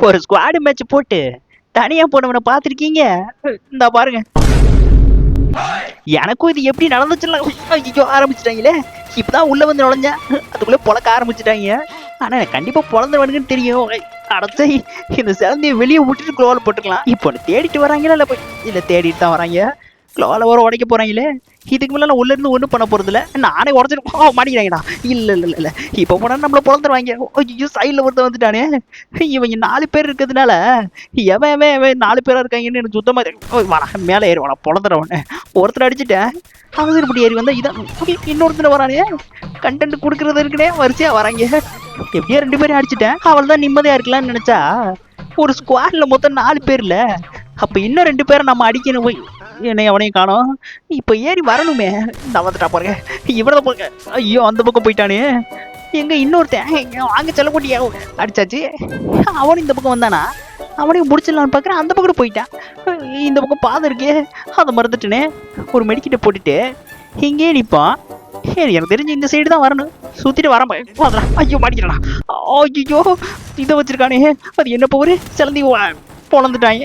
ஒரு squad match போட்டு தனியா போனவனை பாத்திருக்கீங்க? இந்த பாருங்க, எனக்கும் இது எப்படி நடந்துச்சுல. ஐயோ ஆரம்பிச்சிட்டாங்களே. இப்பதான் உள்ள வந்து நுழைஞ்சேன், அதுக்குள்ள பொழக்க ஆரம்பிச்சுட்டாங்க. ஆனா எனக்கு கண்டிப்பா பொழந்துருவானுங்கன்னு தெரியும். அடுத்த இந்த சிலந்தைய வெளியே விட்டுட்டு குளோவில் போட்டுக்கலாம். இப்போ தேடிட்டு வராங்களா இல்ல இல்ல தேடிட்டு தான் வராங்க. குளோவில் வர உடைக்க போறாங்களே. இதுக்கு மேல நான் உள்ள இருந்து ஒண்ணும் பண்ண போறது இல்ல. நானே உடச்சிட்டு மாட்டிக்கிறாங்கடா. இல்ல இல்ல இல்ல இப்ப போனா நம்மள பொழந்துருவாங்க. ஐயோ சைட்ல ஒருத்தன் வந்துட்டானே. இவங்க 4 பேர் இருக்கிறதுனால எவன் 4 பேரா இருக்காங்கன்னு எனக்கு சுத்தமா வாடா மேல ஏறி வாடா பொழந்துறவன. ஒருத்தர் அடிச்சுட்டேன், அவசரப்படி ஏறி வந்தா இதான் இன்னொருத்தர் வரானே. கண்டென்ட் கொடுக்கறது இருக்குனே வரிசையா வராங்க. எப்படியோ 2 பேரும் அடிச்சுட்டேன், அவள் தான் நிம்மதியா இருக்கலாம்னு நினைச்சா ஒரு ஸ்குவாட்ல மொத்தம் 4 பேர்ல. அப்ப இன்னும் 2 பேரை நம்ம அடிக்கணும். போய் என்னை அவனையும் காணோம். இப்ப ஏறி வரணுமே. இந்த வந்துட்டா பாருங்க, இவ்வளவு பாருங்க. ஐயோ அந்த பக்கம் போயிட்டானே. எங்க இன்னொருத்தன் வாங்க செல்ல போட்டியா அடிச்சாச்சு. அவனும் இந்த பக்கம் வந்தானா, அவனையும் முடிச்சிடலான்னு பாக்குறேன். அந்த பக்கம் போயிட்டான். இந்த பக்கம் பாதை இருக்கே, அதை மறந்துட்டுனே. ஒரு மெடிக்கிட்ட போட்டுட்டு இங்கே நிற்பான். எனக்கு தெரிஞ்சு இந்த சைடு தான் வரணும். சுத்திட்டு வரேன். ஐயோ மாட்டிக்கிறானா. ஐயோ இதை வச்சிருக்கானே. அது என்ன போரு சிலந்தி பொழந்துட்டாங்க.